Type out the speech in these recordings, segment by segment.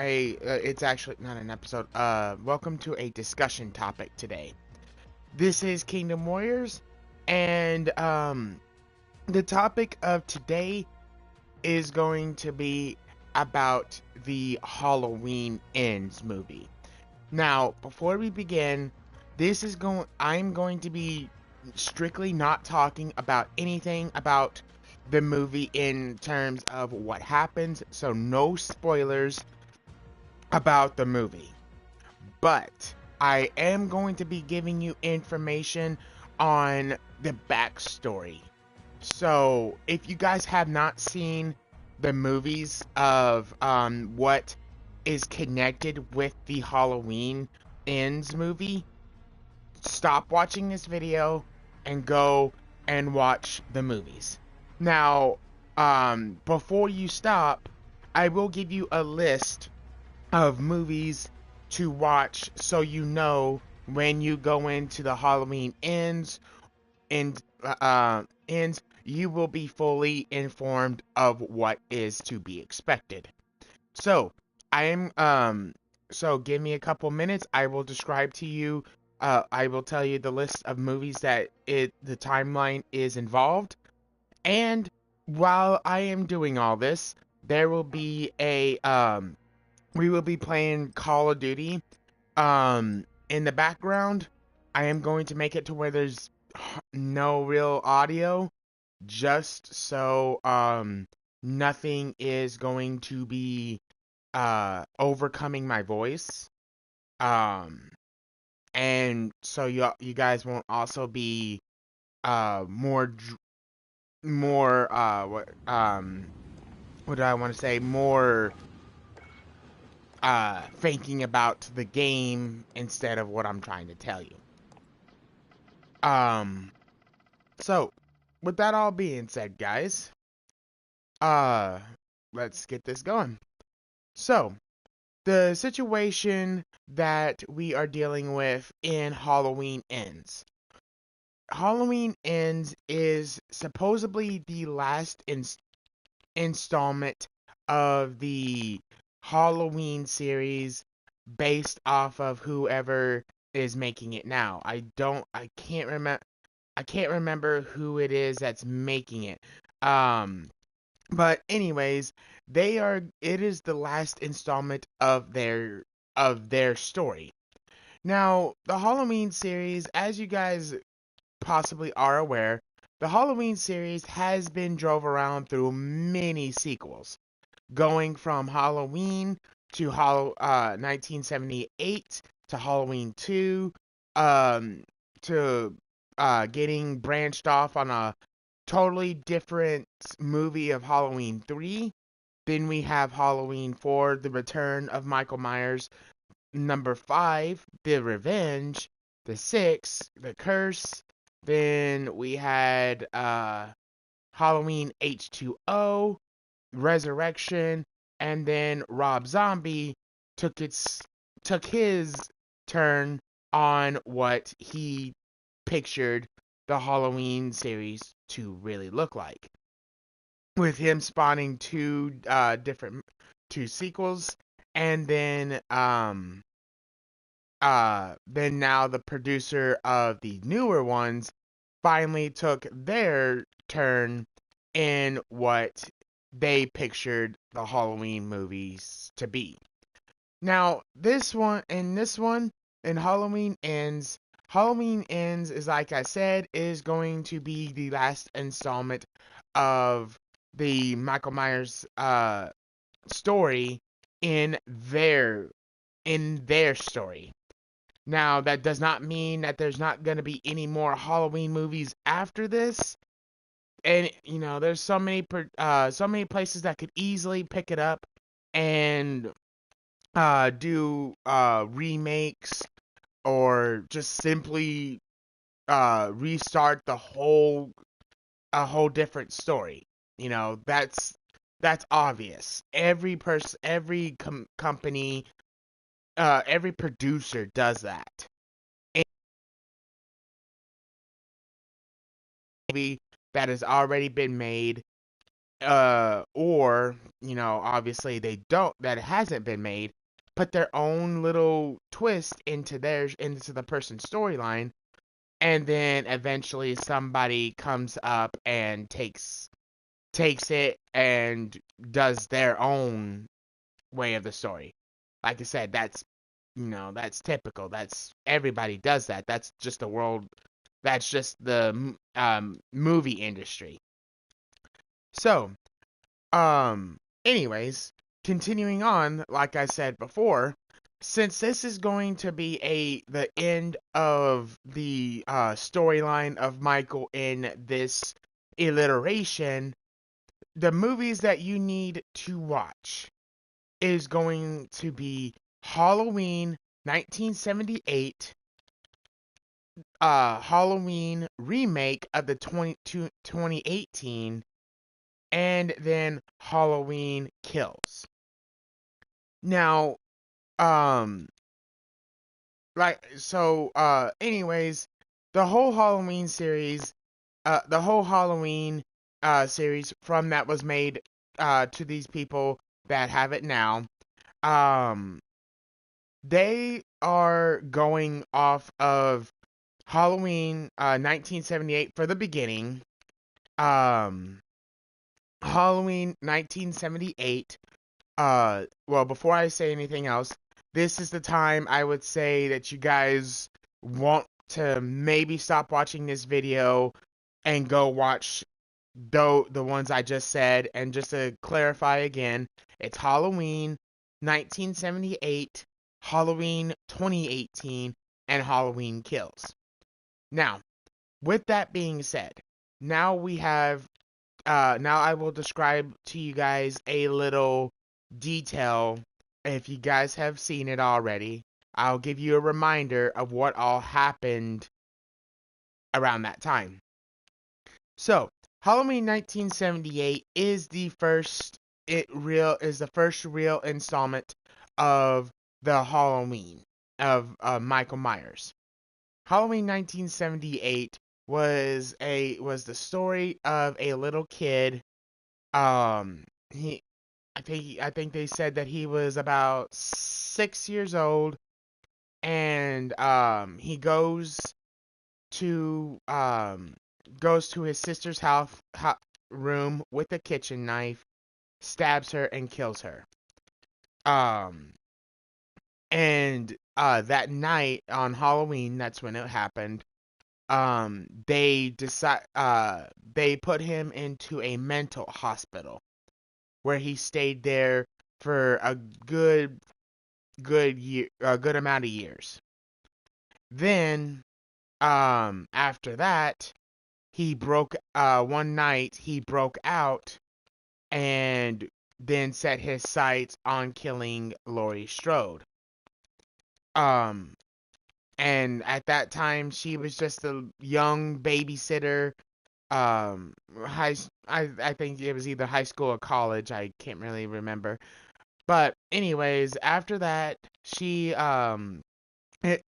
it's actually not an episode. Welcome to a discussion topic today. This is Kingdom Warriors, and the topic of today is going to be about the Halloween Ends movie. Now, before we begin, I'm going to be strictly not talking about anything about the movie in terms of what happens, so no spoilers about the movie. But I am going to be giving you information on the backstory. So, if you guys have not seen the movies of what is connected with the Halloween Ends movie, stop watching this video and go and watch the movies. Now, before you stop, I will give you a list of movies to watch so you know when you go into the Halloween ends, you will be fully informed of what is to be expected. So, so give me a couple minutes. I will describe to you, I will tell you the list of movies that the timeline is involved. And while I am doing all this, there will be we will be playing Call of Duty. In the background, I am going to make it to where there's no real audio, just so nothing is going to be overcoming my voice. Um and so you guys won't also be more what do I want to say, more thinking about the game instead of what I'm trying to tell you. Um so with that all being said, guys, uh let's get this going. So, the situation that we are dealing with in Halloween Ends. Halloween Ends is supposedly the last installment of the Halloween series based off of whoever is making it now. I can't remember who it is that's making it. Um but anyways, it is the last installment of their story. Now, the Halloween series, as you guys possibly are aware, the Halloween series has been drove around through many sequels, going from Halloween to 1978 to Halloween 2, um, to getting branched off on a totally different movie of Halloween 3. Then we have Halloween 4, The Return of Michael Myers. Number 5, The Revenge. The 6, The Curse. Then we had Halloween H2O, Resurrection, and then Rob Zombie took his turn on what he pictured the Halloween series to really look like, with him spawning two sequels, and then now the producer of the newer ones finally took their turn in what they pictured the Halloween movies to be. Now, this one, in Halloween Ends is, like I said, is going to be the last installment of the Michael Myers story in their story. Now, that does not mean that there's not going to be any more Halloween movies after this. And there's so many places that could easily pick it up and do remakes, or just simply restart a whole different story. That's obvious. Every company, every producer does that. And movie that has already been made, or obviously they don't, that it hasn't been made, put their own little twist into the person's storyline, and then eventually somebody comes up and takes it and does their own way of the story. Like I said, that's typical. That's everybody does that. That's just the world. That's just the movie industry. So, um, anyways, continuing on, like I said before, since this is going to be the end of the storyline of Michael in this alliteration, the movies that you need to watch is going to be Halloween 1978, Halloween remake of the 2018, and then Halloween Kills. Now, um, anyways, the whole Halloween series, from that was made to these people that have it now. Um, they are going off of Halloween 1978 for the beginning. Um, Halloween 1978. Well, before I say anything else, this is the time I would say that you guys want to maybe stop watching this video and go watch the ones I just said. And just to clarify again, it's Halloween 1978, Halloween 2018, and Halloween Kills. Now, with that being said, now we have now I will describe to you guys a little detail. If you guys have seen it already, I'll give you a reminder of what all happened around that time. So, Halloween 1978 is the first real installment of the Halloween of Michael Myers. Halloween 1978 was the story of a little kid. He I think they said that he was about 6 years old, and he to um goes to his sister's room with a kitchen knife, stabs her and kills her. Um and that night on Halloween, that's when it happened. They put him into a mental hospital where he stayed there for a good amount of years. Then, after that, one night he broke out and then set his sights on killing Laurie Strode. Um, and at that time, she was just a young babysitter. I think it was either high school or college. I can't really remember. But anyways, after that, she it,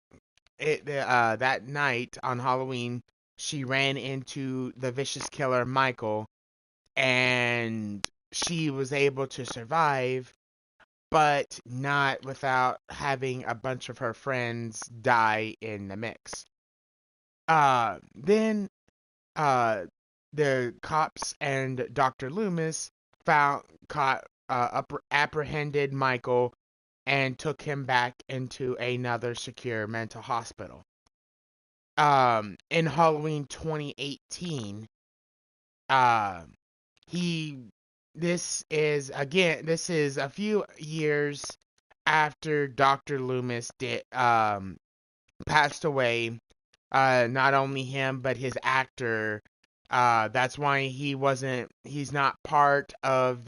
that night on Halloween, she ran into the vicious killer Michael, and she was able to survive, but not without having a bunch of her friends die in the mix. Then uh the cops and Dr. Loomis found caught apprehended Michael and took him back into another secure mental hospital. In Halloween 2018, uh, he this is a few years after Dr. Loomis did passed away. Not only him but his actor. That's why he's not part of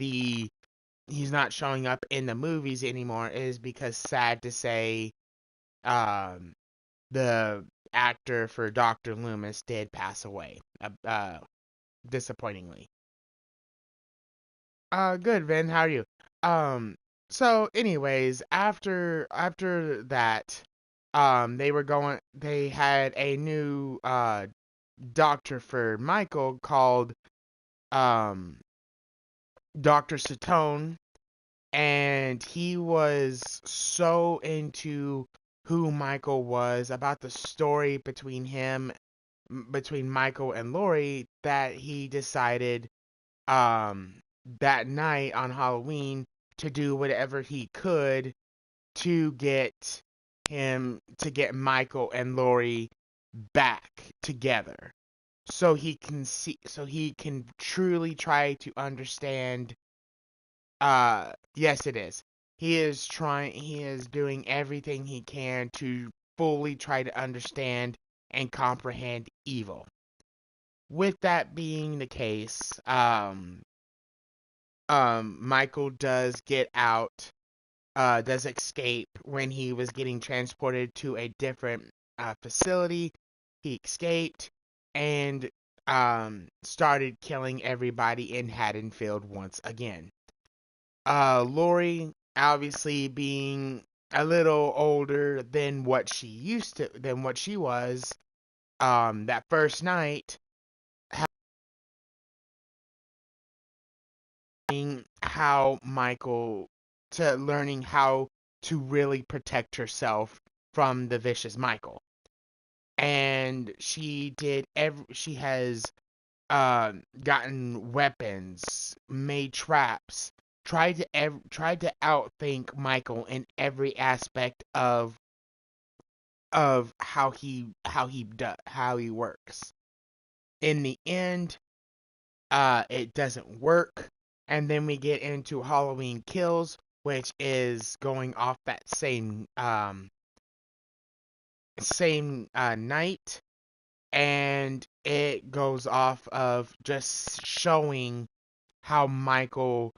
he's not showing up in the movies anymore, is because, sad to say, um, the actor for Dr. Loomis did pass away, disappointingly. Good, Vin. How are you? Um, so anyways, after that, they had a new doctor for Michael called um Dr. Satone, and he was so into who Michael was, about the story between Michael and Lori, that he decided um that night on Halloween to do whatever he could to get Michael and Lori back together, so he can truly try to understand. Yes, it is. He is doing everything he can to fully try to understand and comprehend evil. With that being the case, Michael does escape when he was getting transported to a different facility. He escaped and started killing everybody in Haddonfield once again. Lori, obviously being a little older than what she was, that first night, how Michael learning how to really protect herself from the vicious Michael. And she has gotten weapons, made traps, tried to outthink Michael in every aspect of how he works. In the end, it doesn't work, and then we get into Halloween Kills, which is going off that same night, and it goes off of just showing how Michael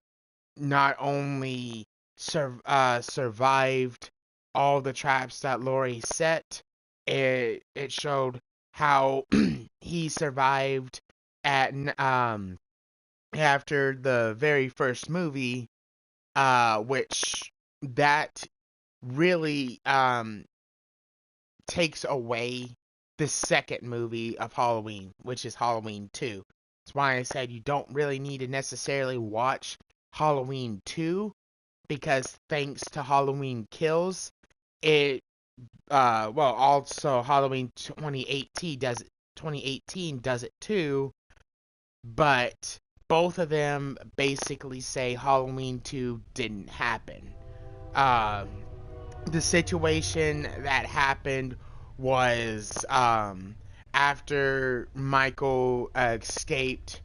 not only survived all the traps that Lori set, it showed how he survived at after the very first movie, which that really takes away the second movie of Halloween, which is Halloween 2. That's why I said you don't really need to necessarily watch Halloween 2, because thanks to Halloween Kills, it also Halloween 2018 does it too, but both of them basically say Halloween 2 didn't happen. Um the situation that happened was after Michael escaped,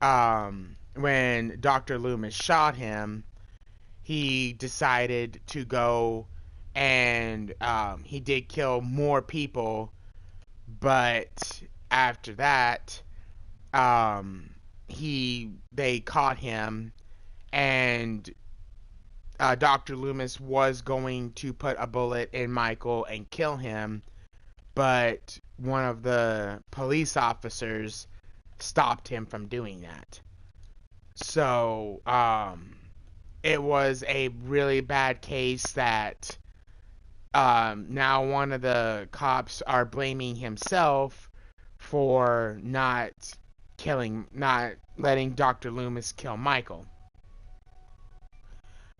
when Dr. Loomis shot him, he decided to go and he did kill more people, but after that, they caught him, and Dr. Loomis was going to put a bullet in Michael and kill him, but one of the police officers stopped him from doing that. So, it was a really bad case that now one of the cops are blaming himself for not letting Dr. Loomis kill Michael.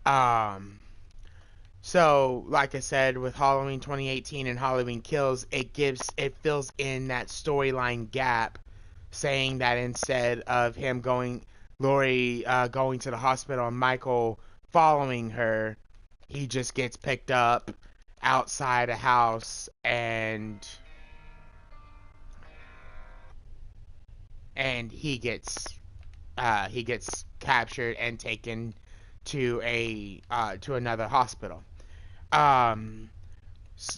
Um, So, like I said, with Halloween 2018 and Halloween Kills, it fills in that storyline gap, saying that instead of Lori going to the hospital and Michael following her, he just gets picked up outside a house, and he gets captured and taken to another hospital. Um,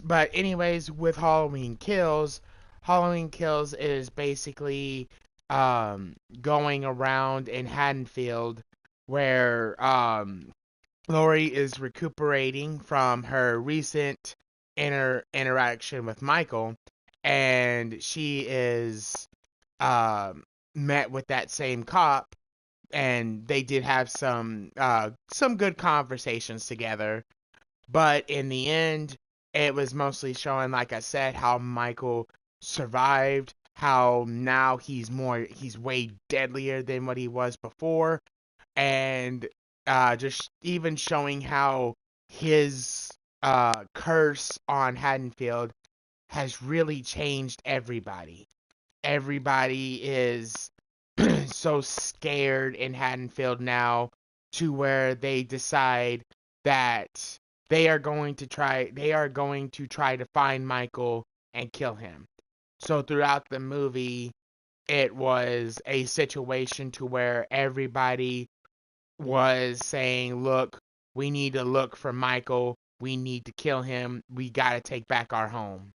but anyways, with Halloween Kills is basically going around in Haddonfield, where Lori is recuperating from her recent interaction with Michael, and she is um met with that same cop, and they did have some good conversations together. But in the end, it was mostly showing, like I said, how Michael survived, how now he's way deadlier than what he was before. and just even showing how his curse on Haddonfield has really changed everybody. Everybody is so scared in Haddonfield now to where they decide that they are going to try to find Michael and kill him. So throughout the movie it was a situation to where everybody was saying, "Look, we need to look for Michael. We need to kill him. We got to take back our home."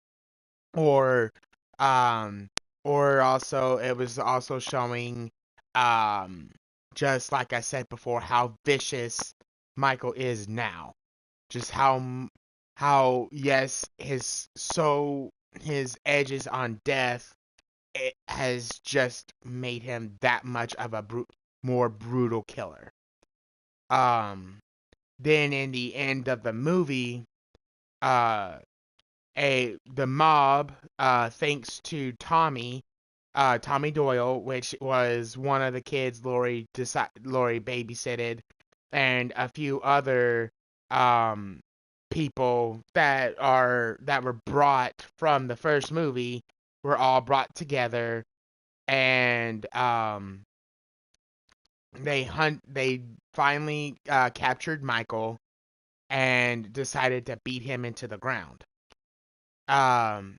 Or um or also it was also showing um just like I said before how vicious Michael is now. Just how yes, his edges on death, it has just made him that much of a more brutal killer. Um then in the end of the movie, uh the mob, thanks to Tommy Doyle, which was one of the kids Lori babysitted, and a few other um people that were brought from the first movie, were all brought together, and they finally captured Michael and decided to beat him into the ground. Um,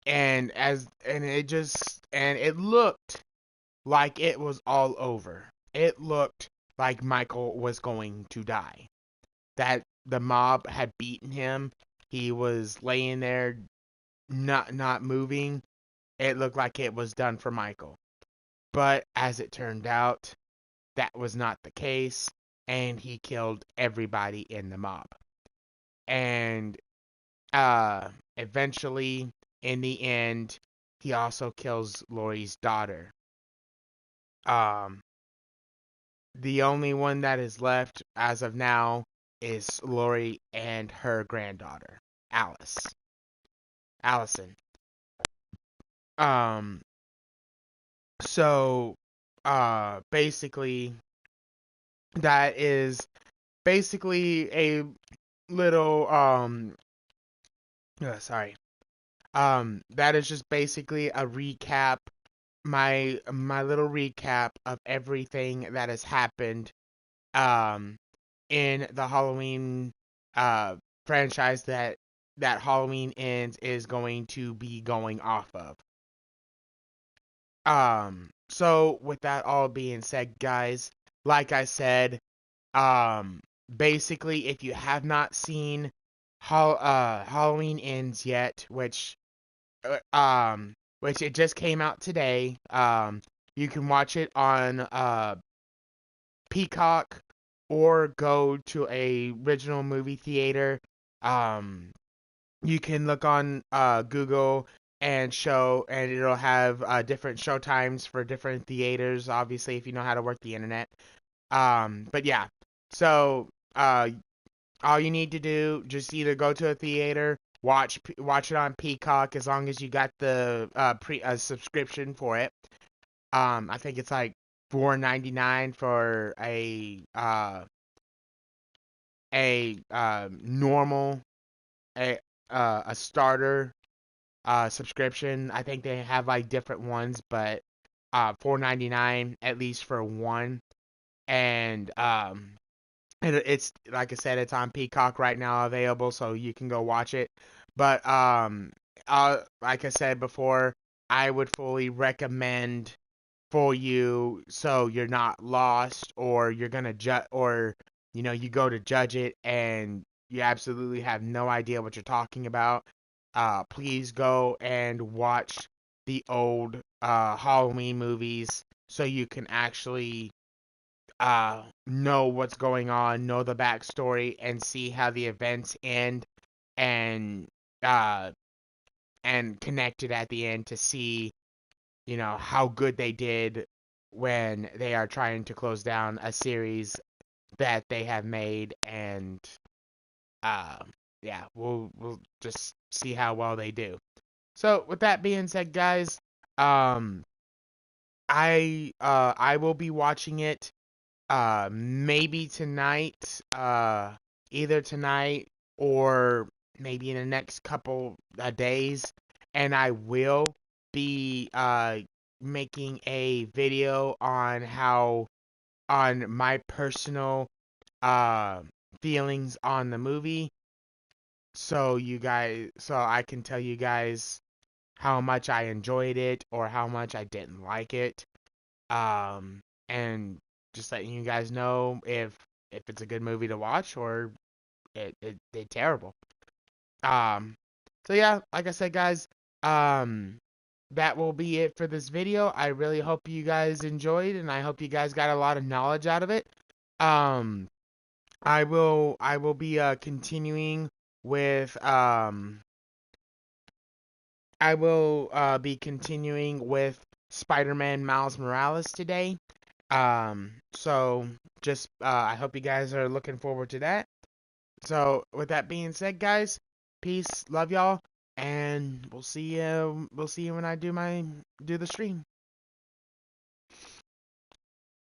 and it looked like it was all over. It looked like Michael was going to die. That the mob had beaten him. He was laying there, not moving. It looked like it was done for Michael. But as it turned out, that was not the case, and he killed everybody in the mob. And eventually, in the end, he also kills Lori's daughter. Um, the only one that is left as of now is Lori and her granddaughter, Allison. Um, so, basically, that is basically a little, sorry. That is just basically a recap, my little recap of everything that has happened um in the Halloween uh franchise that Halloween Ends is going to be going off of. So with that all being said, guys, like I said, um basically if you have not seen Halloween Ends yet, which it just came out today. You can watch it on Peacock or go to a original movie theater. Um, you can look on Google and it'll have different show times for different theaters. Obviously, if you know how to work the internet. But yeah, so all you need to do, just either go to a theater, watch it on Peacock as long as you got the pre subscription for it. I think it's like $4.99 for a normal a a starter subscription. I think they have like different ones, but $4.99 at least for one. And it's like I said, it's on Peacock right now available, so you can go watch it. But like I said before, I would fully recommend for you so you're not lost or you're gonna judge or you go to judge it and you absolutely have no idea what you're talking about. Please go and watch the old Halloween movies so you can actually know what's going on, know the backstory, and see how the events end, and uh, and connect it at the end to see, how good they did when they are trying to close down a series that they have made, and uh, yeah, we'll just see how well they do. So with that being said, guys, I will be watching it maybe tonight, either tonight or maybe in the next couple of days, and I will be making a video on my personal uh feelings on the movie, so I can tell you guys how much I enjoyed it or how much I didn't like it. And just letting you guys know if it's a good movie to watch or it's terrible. Um, so yeah, like I said, guys, um, that will be it for this video. I really hope you guys enjoyed, and I hope you guys got a lot of knowledge out of it. Um, I will be continuing with I will be continuing with Spider-Man Miles Morales today. So just I hope you guys are looking forward to that. So with that being said, guys, peace, love y'all, and we'll see you when I do the stream.